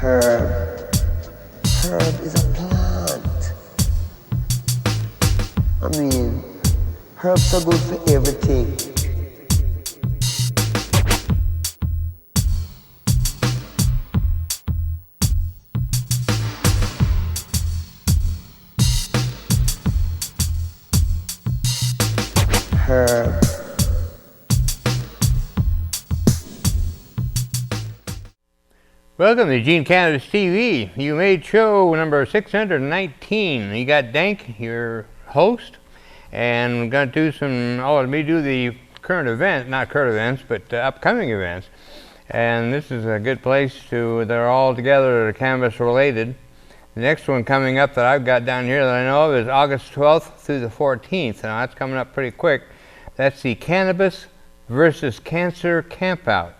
Herb. Herb is a plant. I mean, herbs are good for everything. Herb. Welcome to Eugene Cannabis TV. You made show number 619. You got DanK, your host, and we're going to do some, let me do the current event, not current events, but upcoming events. And this is a good place to, they're all together, they're cannabis related. The next one coming up that I've got down here that I know of is August 12th through the 14th. Now that's coming up pretty quick. That's the Cannabis versus Cancer Campout.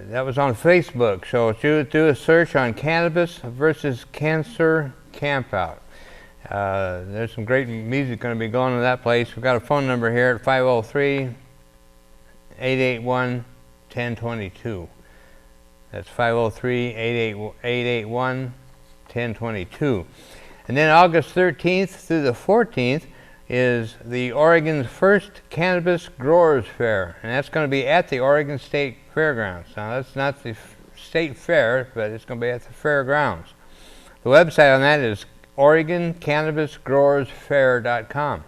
That was on Facebook, so do a search on Cannabis versus Cancer Campout. There's some great music going to be going to that place. We've got a phone number here at 503-881-1022. That's 503-881-1022. And then August 13th through the 14th is the Oregon's first Cannabis Growers Fair, and that's going to be at the Oregon State Fairgrounds. Now that's not the state fair, but it's going to be at the fairgrounds. The website on that is OregonCannabisGrowersFair.com.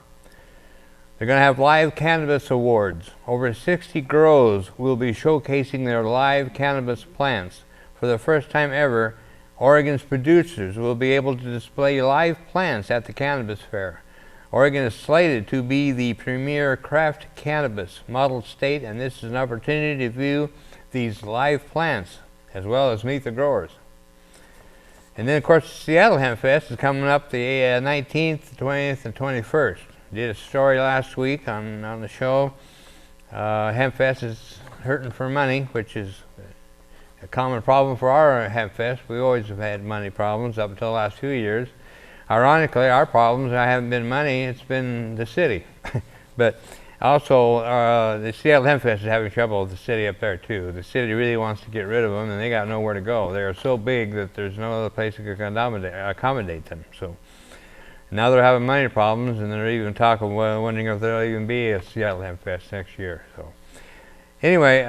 They're going to have live cannabis awards. Over 60 grows will be showcasing their live cannabis plants. For the first time ever, Oregon's producers will be able to display live plants at the cannabis fair. Oregon is slated to be the premier craft cannabis model state, and this is an opportunity to view these live plants as well as meet the growers. And then, of course, Seattle Hemp Fest is coming up the 19th, 20th, and 21st. Did a story last week on the show. Hemp Fest is hurting for money, which is a common problem for our Hemp Fest. We always have had money problems up until the last few years. Ironically, our problems haven't been money, it's been the city. But also, the Seattle Hemp Fest is having trouble with the city up there too. The city really wants to get rid of them, and they got nowhere to go. They are so big that there's no other place that can accommodate them. So now they're having money problems, and they're even talking, wondering if there'll even be a Seattle Hemp Fest next year. So anyway,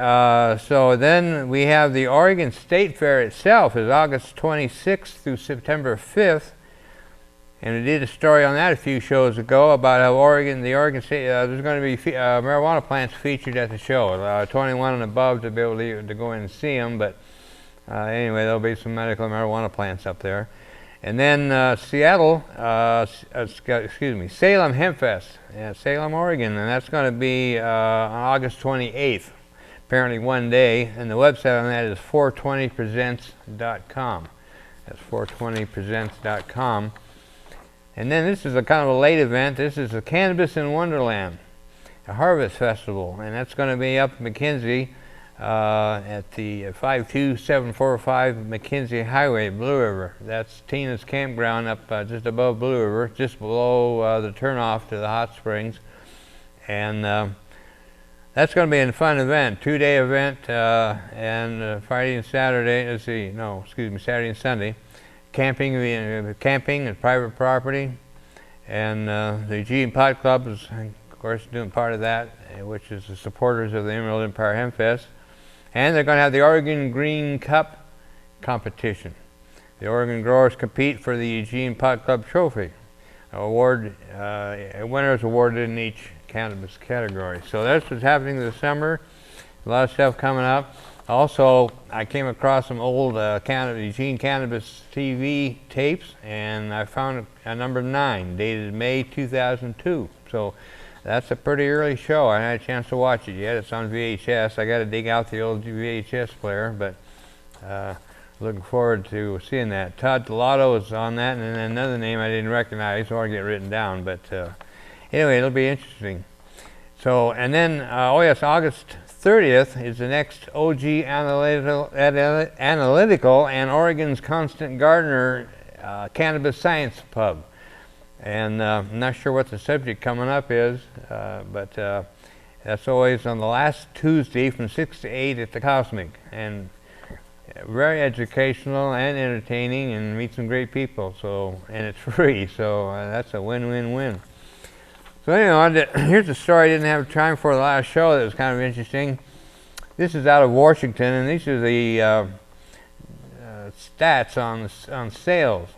so then we have the Oregon State Fair itself is August 26th through September 5th. And we did a story on that a few shows ago about how the Oregon State, there's going to be marijuana plants featured at the show. 21 and above to be able to go in and see them, but anyway, there'll be some medical marijuana plants up there. And then Salem Hemp Fest, Salem, Oregon, and that's going to be on August 28th, apparently one day, and the website on that is 420presents.com. That's 420presents.com. And then this is a kind of a late event. This is the Cannabis in Wonderland, a harvest festival, and that's going to be up in McKenzie at the 52745 McKenzie Highway, Blue River. That's Tina's Campground up just above Blue River, just below the turnoff to the hot springs. And that's going to be a fun event, 2-day event, and Friday and Saturday, Saturday and Sunday. Camping and private property, and the Eugene Pot Club is, of course, doing part of that, which is the supporters of the Emerald Empire Hemp Fest. And they're going to have the Oregon Green Cup competition. The Oregon growers compete for the Eugene Pot Club trophy. A winner is awarded in each cannabis category. So that's what's happening this summer. A lot of stuff coming up. Also, I came across some old Eugene Cannabis TV tapes, and I found a number 9, dated May 2002. So that's a pretty early show. I haven't had a chance to watch it yet. It's on VHS. I got to dig out the old VHS player, but looking forward to seeing that. Todd Delato is on that, and then another name I didn't recognize or get written down. But anyway, it'll be interesting. So, and then, August 30th is the next OG Analytical and Oregon's Constant Gardener Cannabis Science Pub. And I'm not sure what the subject coming up is, but that's always on the last Tuesday from 6 to 8 at the Cosmic. And very educational and entertaining, and meet some great people. So, and it's free, so that's a win-win-win. So anyway, here's a story I didn't have time for the last show that was kind of interesting. This is out of Washington, and these are the stats on sales.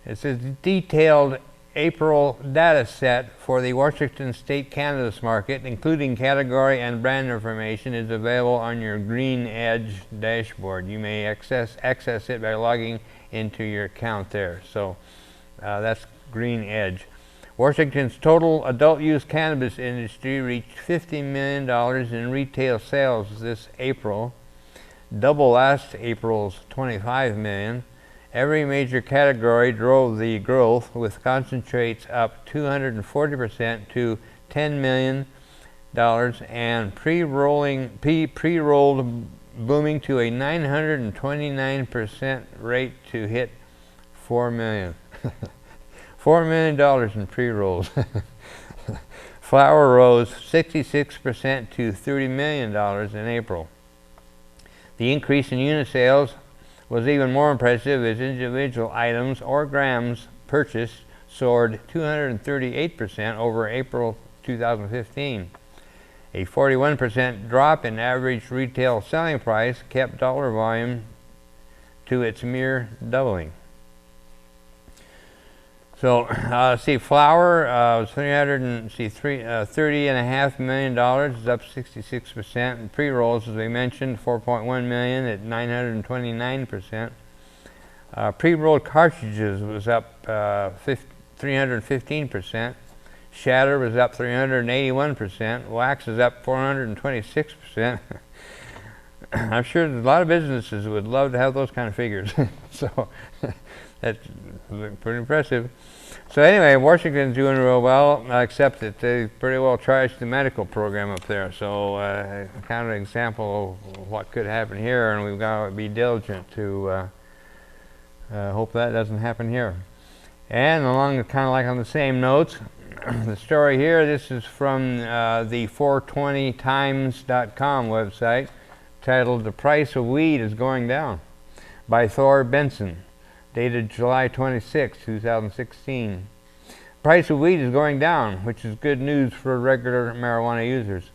It says detailed April data set for the Washington State cannabis market, including category and brand information, is available on your Green Edge dashboard. You may access it by logging into your account there. So that's Green Edge. Washington's total adult use cannabis industry reached $50 million in retail sales this April, double last April's $25 million. Every major category drove the growth, with concentrates up 240% to $10 million and pre-rolled booming to a 929% rate to hit $4 million. $4 million in pre-rolls. Flower rose 66% to $30 million in April. The increase in unit sales was even more impressive as individual items or grams purchased soared 238% over April 2015. A 41% drop in average retail selling price kept dollar volume to its mere doubling. So, see, flour was $30.5 million, is up 66%. And pre-rolls, as we mentioned, $4.1 million at 929%. Pre-rolled cartridges was up 315%. Shatter was up 381%. Wax is up 426%. I'm sure a lot of businesses would love to have those kind of figures. So that's pretty impressive. So anyway, Washington's doing real well, except that they pretty well trashed the medical program up there. So kind of an example of what could happen here, and we've got to be diligent to hope that doesn't happen here. And along kind of like on the same notes, the story here, this is from the 420times.com website, titled "The Price of Weed is Going Down" by Thor Benson, dated July 26, 2016. Price of weed is going down, which is good news for regular marijuana users.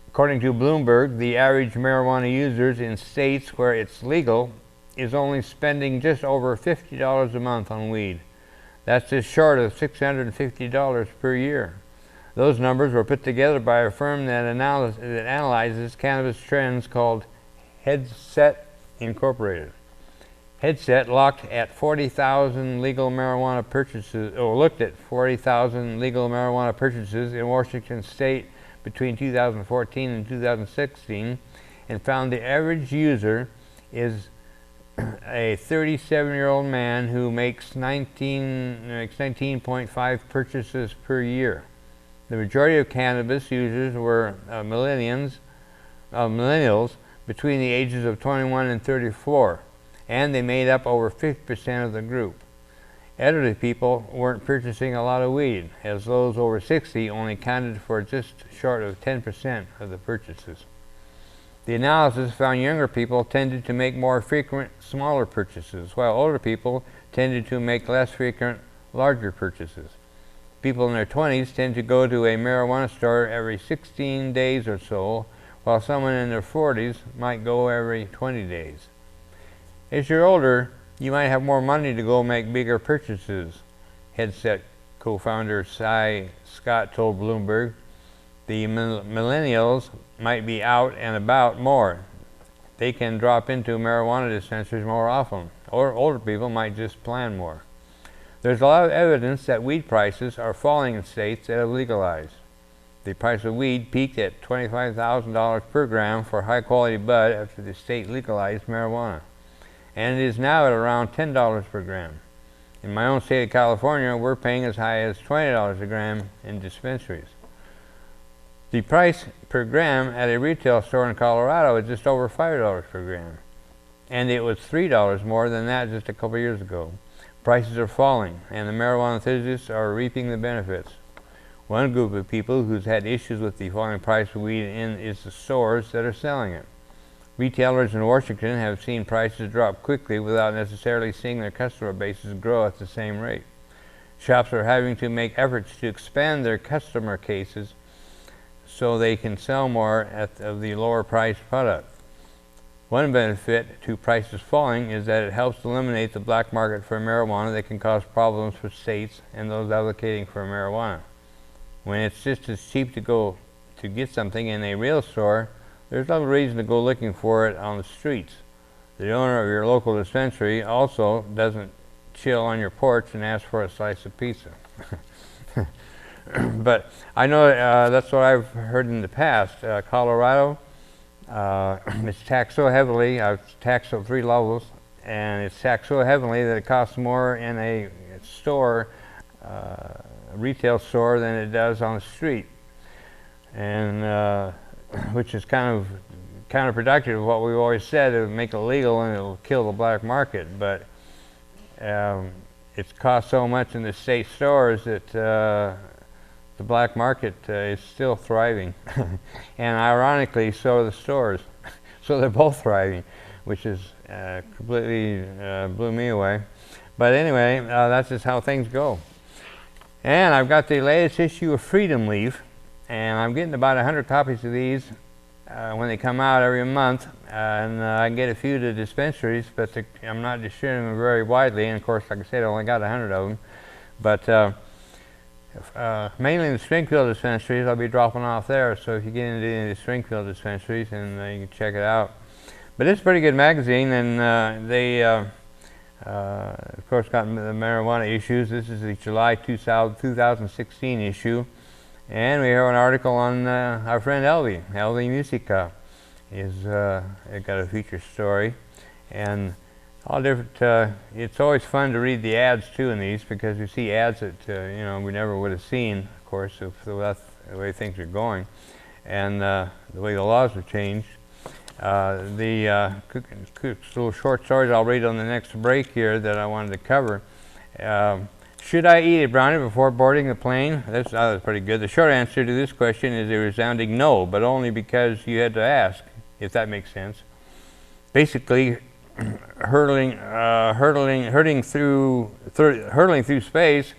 According to Bloomberg, the average marijuana users in states where it's legal is only spending just over $50 a month on weed. That's just short of $650 per year. Those numbers were put together by a firm that analyzes cannabis trends called Headset Incorporated. Headset looked at 40,000 legal marijuana purchases in Washington State between 2014 and 2016, and found the average user is a 37-year-old man who makes 19.5 purchases per year. The majority of cannabis users were millennials between the ages of 21 and 34. And they made up over 50% of the group. Elderly people weren't purchasing a lot of weed, as those over 60 only accounted for just short of 10% of the purchases. The analysis found younger people tended to make more frequent, smaller purchases, while older people tended to make less frequent, larger purchases. People in their 20s tend to go to a marijuana store every 16 days or so, while someone in their 40s might go every 20 days. As you're older, you might have more money to go make bigger purchases, Headset co-founder Cy Scott told Bloomberg. The millennials might be out and about more. They can drop into marijuana dispensaries more often, or older people might just plan more. There's a lot of evidence that weed prices are falling in states that have legalized. The price of weed peaked at $25,000 per gram for high-quality bud after the state legalized marijuana, and it is now at around $10 per gram. In my own state of California, we're paying as high as $20 a gram in dispensaries. The price per gram at a retail store in Colorado is just over $5 per gram, and it was $3 more than that just a couple years ago. Prices are falling, and the marijuana enthusiasts are reaping the benefits. One group of people who's had issues with the falling price of weed is the stores that are selling it. Retailers in Washington have seen prices drop quickly without necessarily seeing their customer bases grow at the same rate. Shops are having to make efforts to expand their customer cases so they can sell more of the lower priced product. One benefit to prices falling is that it helps eliminate the black market for marijuana that can cause problems for states and those advocating for marijuana. When it's just as cheap to go to get something in a real store, there's no reason to go looking for it on the streets. The owner of your local dispensary also doesn't chill on your porch and ask for a slice of pizza. But I know that's what I've heard in the past. Colorado, it's taxed so heavily, it's taxed on 3 levels, and it's taxed so heavily that it costs more in a store, a retail store, than it does on the street. And which is kind of counterproductive of what we've always said: it would make it legal and it'll kill the black market. But it's cost so much in the state stores that the black market is still thriving. And ironically, so are the stores. So they're both thriving, which is completely blew me away. But anyway, that's just how things go. And I've got the latest issue of Freedom Leaf, and I'm getting about 100 copies of these when they come out every month, and I can get a few to dispensaries, but I'm not distributing them very widely. And of course, like I said, I only got 100 of them. But mainly in the Springfield dispensaries, I'll be dropping off there. So if you get into any of the Springfield dispensaries, and you can check it out. But it's a pretty good magazine, and they of course got the marijuana issues. This is the July 2016 issue. And we have an article on our friend Elvi Musica. It got a feature story, and all different. It's always fun to read the ads too in these, because you see ads that we never would have seen, of course, if that's the way things are going, and the way the laws have changed. Quick little short stories I'll read on the next break here that I wanted to cover. Should I eat a brownie before boarding the plane? That's pretty good. The short answer to this question is a resounding no, but only because you had to ask, if that makes sense. Basically, hurtling through space,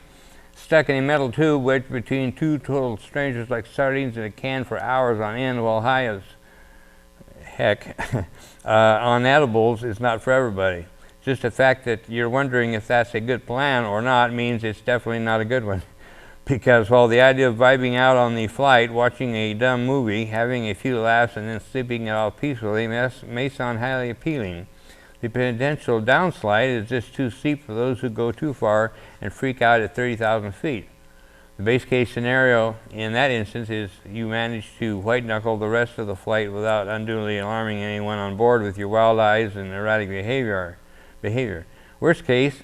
stuck in a metal tube wedged between 2 total strangers like sardines in a can for hours on end while high as heck on edibles is not for everybody. Just the fact that you're wondering if that's a good plan or not means it's definitely not a good one. Because while the idea of vibing out on the flight, watching a dumb movie, having a few laughs, and then sleeping it off peacefully may sound highly appealing, the potential downslide is just too steep for those who go too far and freak out at 30,000 feet. The base case scenario in that instance is you manage to white-knuckle the rest of the flight without unduly alarming anyone on board with your wild eyes and erratic behavior. Worst case,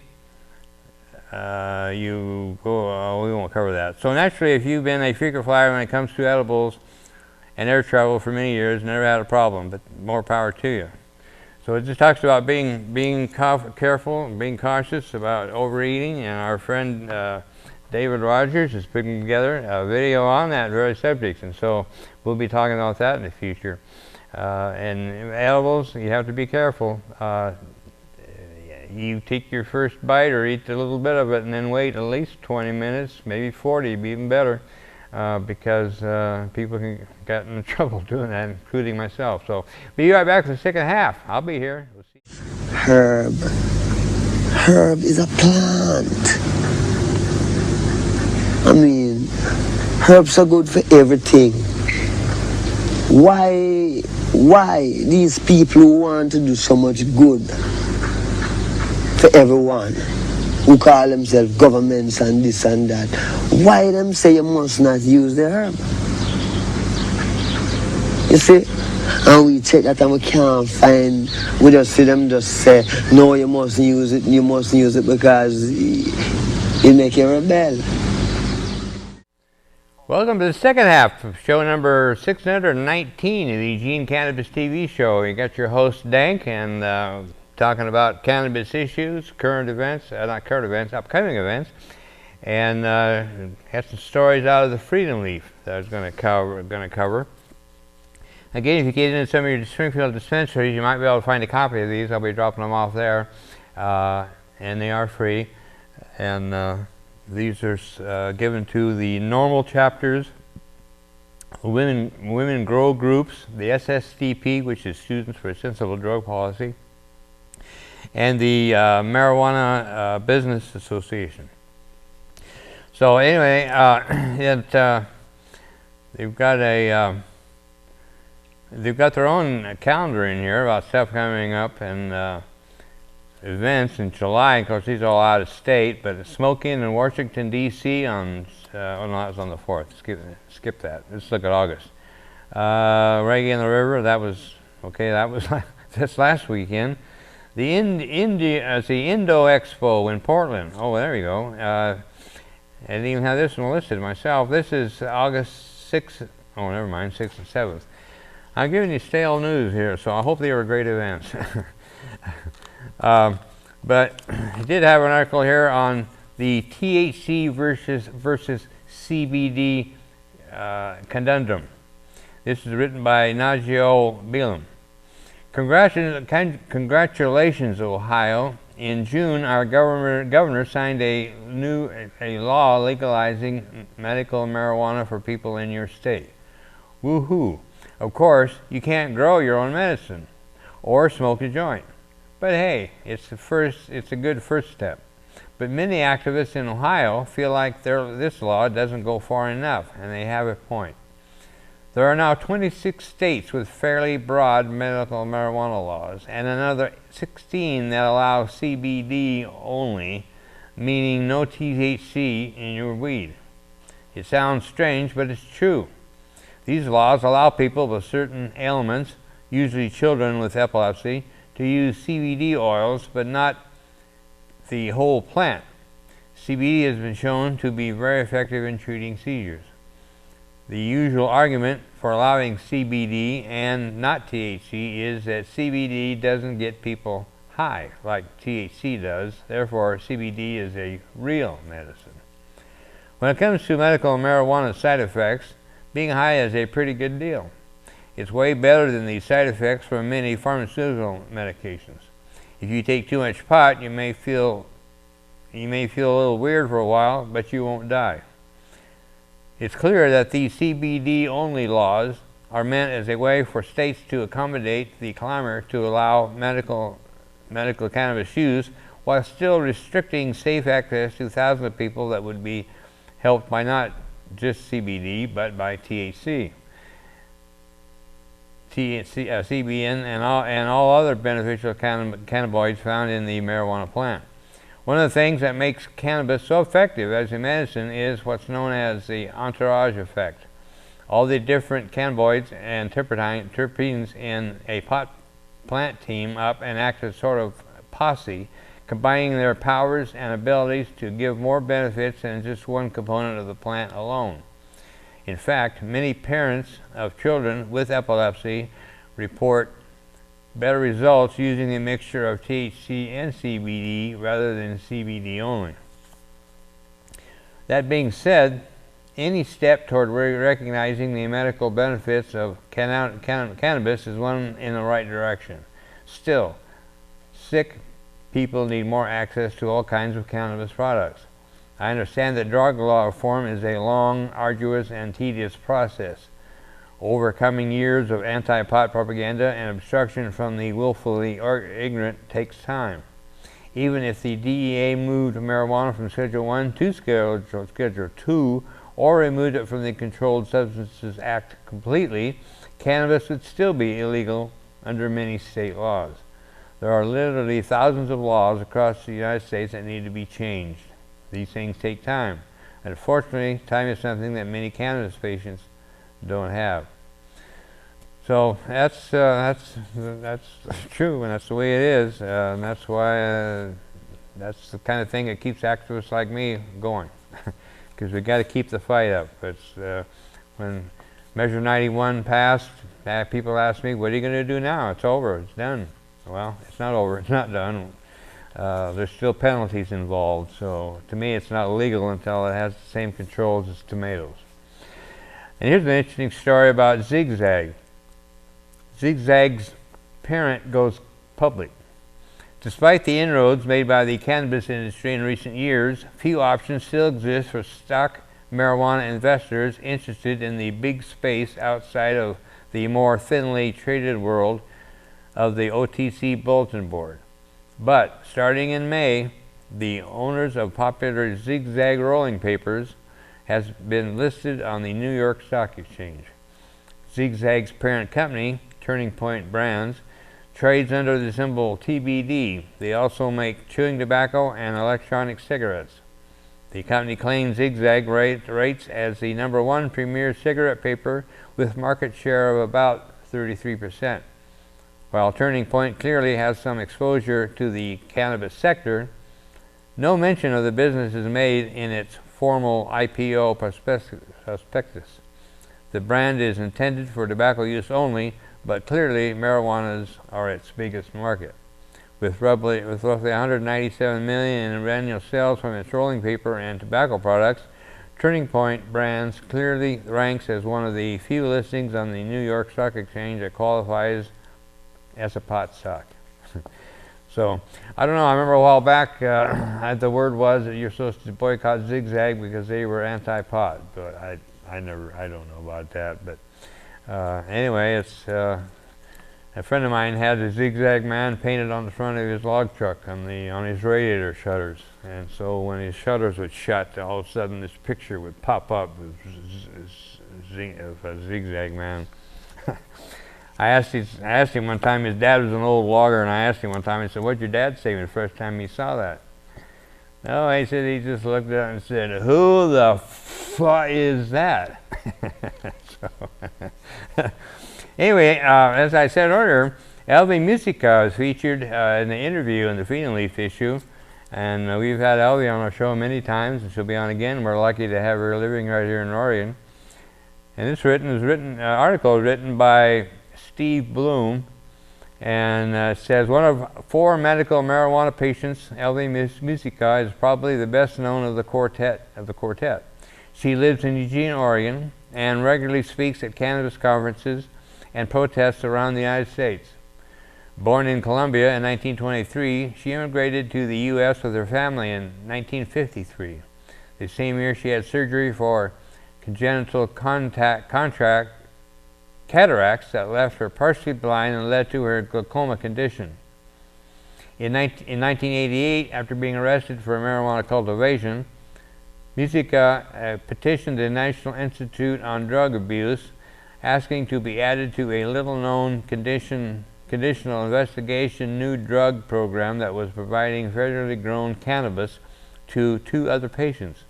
you go, we won't cover that. So naturally, if you've been a frequent flyer when it comes to edibles and air travel for many years, never had a problem, but more power to you. So it just talks about being careful, being cautious about overeating, and our friend David Rogers is putting together a video on that very subject, and so we'll be talking about that in the future. And edibles, you have to be careful. You take your first bite or eat a little bit of it and then wait at least 20 minutes, maybe 40, be even better, because people can get in trouble doing that, including myself. So be right back for the second half. I'll be here. We'll see. Herb. Herb is a plant. I mean, herbs are good for everything. Why these people who want to do so much good for everyone, who call themselves governments and this and that, why them say you must not use the herb? You see? And we check that and we can't find, we just see them just say, no, you mustn't use it because it make you rebel. Welcome to the second half of show number 619 of the Eugene Cannabis TV show. You got your host DanK, and talking about cannabis issues, current events, not current events, upcoming events, and had some stories out of the Freedom Leaf that I was going to cover. Again, if you get into some of your Springfield dispensaries, you might be able to find a copy of these. I'll be dropping them off there, and they are free. And these are given to the normal chapters, women grow groups, the SSDP, which is Students for a Sensible Drug Policy, and the Marijuana Business Association. So anyway, they've got their own calendar in here about stuff coming up and events in July. Of course, these are all out of state, but smoking in Washington D.C. on oh no, that was on the 4th. Skip that. Let's look at August. Reggae in the River. That was okay. That was that's last weekend. The Indo Expo in Portland. Oh, there you go. I didn't even have this one listed myself. This is August 6th. Oh, never mind, 6th and 7th. I'm giving you stale news here, so I hope they were great events. But I did have an article here on the THC versus CBD conundrum. This is written by Najio Bilam. Congratulations, Ohio. In June, our governor signed a law legalizing medical marijuana for people in your state. Woohoo! Of course, you can't grow your own medicine or smoke a joint. But hey, it's a good first step. But many activists in Ohio feel like this law doesn't go far enough, and they have a point. There are now 26 states with fairly broad medical marijuana laws, and another 16 that allow CBD only, meaning no THC in your weed. It sounds strange, but it's true. These laws allow people with certain ailments, usually children with epilepsy, to use CBD oils, but not the whole plant. CBD has been shown to be very effective in treating seizures. The usual argument for allowing CBD and not THC is that CBD doesn't get people high like THC does, therefore CBD is a real medicine. When it comes to medical marijuana side effects, being high is a pretty good deal. It's way better than the side effects from many pharmaceutical medications. If you take too much pot, you may feel a little weird for a while, but you won't die. It's clear that these CBD-only laws are meant as a way for states to accommodate the clamor to allow medical cannabis use while still restricting safe access to thousands of people that would be helped by not just CBD, but by THC. CBN and all other beneficial cannabinoids found in the marijuana plant. One of the things that makes cannabis so effective as a medicine is what's known as the entourage effect. All the different cannabinoids and terpenes in a plant team up and act as sort of posse, combining their powers and abilities to give more benefits than just one component of the plant alone. In fact, many parents of children with epilepsy report better results using a mixture of THC and CBD rather than CBD only. That being said, any step toward recognizing the medical benefits of cannabis is one in the right direction. Still, sick people need more access to all kinds of cannabis products. I understand that drug law reform is a long, arduous, and tedious process. Overcoming years of anti-pot propaganda and obstruction from the willfully ignorant takes time. Even if the DEA moved marijuana from Schedule 1 to Schedule 2 or removed it from the Controlled Substances Act completely, cannabis would still be illegal under many state laws. There are literally thousands of laws across the United States that need to be changed. These things take time. Unfortunately, time is something that many cannabis patients don't have. So that's true, and that's the way it is, and that's why that's the kind of thing that keeps activists like me going, because we got to keep the fight up. It's when Measure 91 passed, people asked me, "What are you going to do now? It's over. It's done." Well, it's not over. It's not done. There's still penalties involved, so to me it's not illegal until it has the same controls as tomatoes. And here's an interesting story about Zigzag. Zigzag's parent goes public. Despite the inroads made by the cannabis industry in recent years, few options still exist for stock marijuana investors interested in the big space outside of the more thinly traded world of the OTC bulletin board. But starting in May, the owners of popular Zigzag rolling papers has been listed on the New York Stock Exchange. Zigzag's parent company, Turning Point Brands, trades under the symbol TBD. They also make chewing tobacco and electronic cigarettes. The company claims Zigzag rates as the #1 premier cigarette paper with market share of about 33%. While Turning Point clearly has some exposure to the cannabis sector, no mention of the business is made in its formal IPO prospectus. The brand is intended for tobacco use only, but clearly marijuanas are its biggest market. With roughly $197 million in annual sales from its rolling paper and tobacco products, Turning Point Brands clearly ranks as one of the few listings on the New York Stock Exchange that qualifies as a pot stock. So, I don't know, I remember a while back, the word was that you're supposed to boycott Zigzag because they were anti-pot, but I don't know about that, but anyway, it's a friend of mine had a Zigzag man painted on the front of his log truck on his radiator shutters, and so when his shutters would shut, all of a sudden this picture would pop up of a Zigzag man. I asked him one time, his dad was an old logger, and I asked him one time, I said, "What'd your dad say the first time he saw that?" No, he said he just looked at it and said, "Who the fuck is that?" So, anyway, as I said earlier, Elvie Musica is featured in the interview in the Feed and Leaf issue, and we've had Elvie on our show many times, and she'll be on again. We're lucky to have her living right here in Oregon. And this article is written by Steve Bloom, and says, one of 4 medical marijuana patients, Elvie Musica is probably the best known of the quartet. She lives in Eugene, Oregon, and regularly speaks at cannabis conferences and protests around the United States. Born in Colombia in 1923, she immigrated to the U.S. with her family in 1953. The same year, she had surgery for congenital cataracts that left her partially blind and led to her glaucoma condition. In 1988, after being arrested for marijuana cultivation, Musica petitioned the National Institute on Drug Abuse, asking to be added to a little-known conditional investigation new drug program that was providing federally grown cannabis to 2 other patients.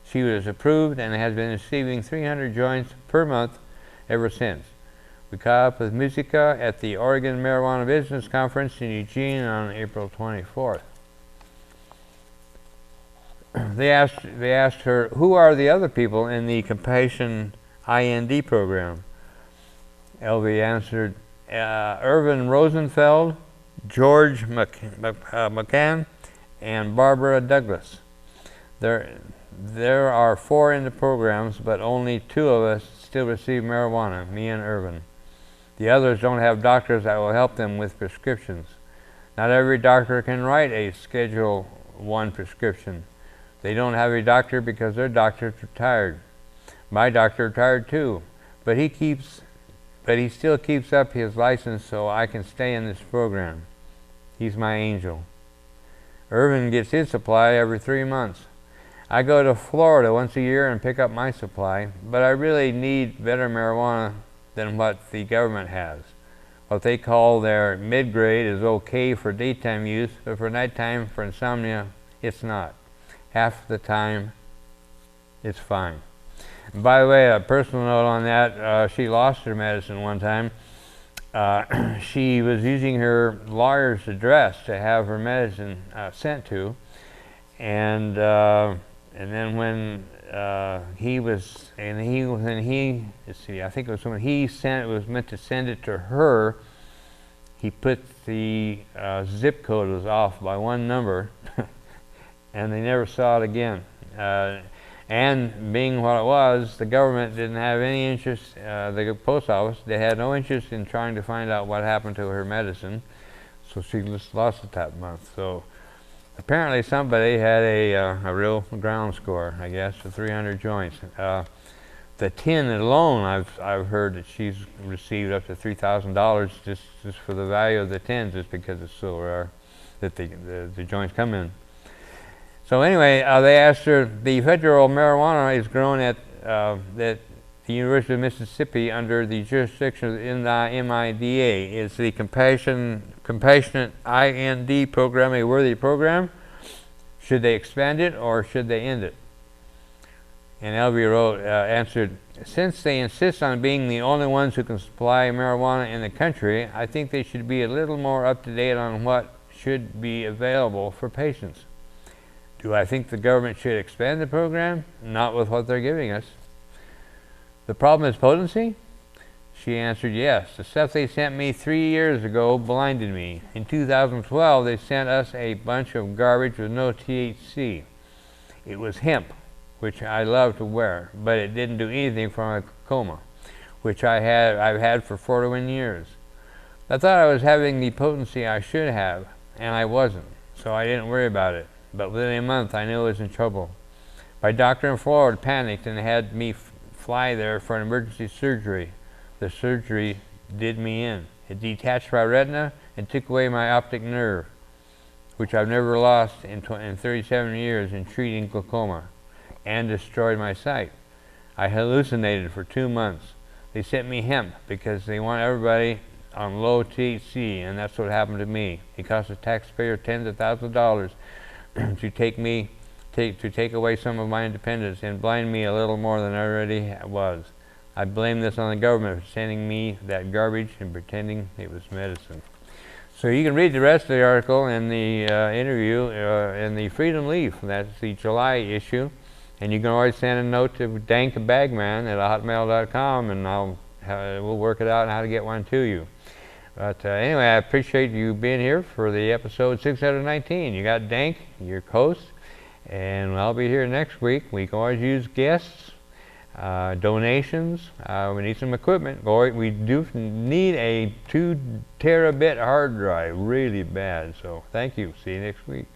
She was approved and has been receiving 300 joints per month ever since. We caught up with Musica at the Oregon Marijuana Business Conference in Eugene on April 24th. They asked her, who are the other people in the Compassion IND program? Elvie answered, Irvin Rosenfeld, George McCann, and Barbara Douglas. There are 4 in the programs, but only 2 of us still receive marijuana, me and Irvin. The others don't have doctors that will help them with prescriptions. Not every doctor can write a Schedule I prescription. They don't have a doctor because their doctor's retired. My doctor retired too, but he still keeps up his license so I can stay in this program. He's my angel. Irvin gets his supply every 3 months. I go to Florida once a year and pick up my supply, but I really need better marijuana than what the government has. What they call their mid-grade is okay for daytime use, but for nighttime, for insomnia, it's not. Half the time, it's fine. And by the way, a personal note on that, she lost her medicine one time. She was using her lawyer's address to have her medicine sent to, and then when I think it was when he was meant to send it to her, he put the zip code was off by 1 number, and they never saw it again. And being what it was, the government didn't have any interest, the post office, they had no interest in trying to find out what happened to her medicine. So she just lost it that month. So apparently somebody had a real ground score, I guess, for 300 joints. The tin alone, I've heard that she's received up to $3,000 just for the value of the tin, just because it's so rare that the joints come in. So anyway, they asked her, the federal marijuana is grown at the University of Mississippi under the jurisdiction of the MIDA. Is the Compassionate IND program a worthy program? Should they expand it or should they end it? And Elvie wrote, answered, since they insist on being the only ones who can supply marijuana in the country, I think they should be a little more up to date on what should be available for patients. Do I think the government should expand the program? Not with what they're giving us. The problem is potency? She answered, yes. The stuff they sent me 3 years ago blinded me. In 2012, they sent us a bunch of garbage with no THC. It was hemp, which I love to wear, but it didn't do anything for my glaucoma, which I've had for 41 years. I thought I was having the potency I should have, and I wasn't, so I didn't worry about it. But within a month, I knew I was in trouble. My doctor in Florida panicked and had me fly there for an emergency surgery. The surgery did me in. It detached my retina and took away my optic nerve, which I've never lost in 37 years in treating glaucoma, and destroyed my sight. I hallucinated for 2 months. They sent me hemp because they want everybody on low THC, and that's what happened to me. It cost the taxpayer tens of thousands of dollars to take away some of my independence and blind me a little more than I already was. I blame this on the government for sending me that garbage and pretending it was medicine. So you can read the rest of the article in the interview in the Freedom Leaf. That's the July issue. And you can always send a note to dankbagman@hotmail.com, and we'll work it out on how to get one to you. But anyway, I appreciate you being here for the episode 619. You got DanK, your host, and I'll be here next week. We can always use guests, donations. We need some equipment. We do need a 2 terabit hard drive really bad. So thank you. See you next week.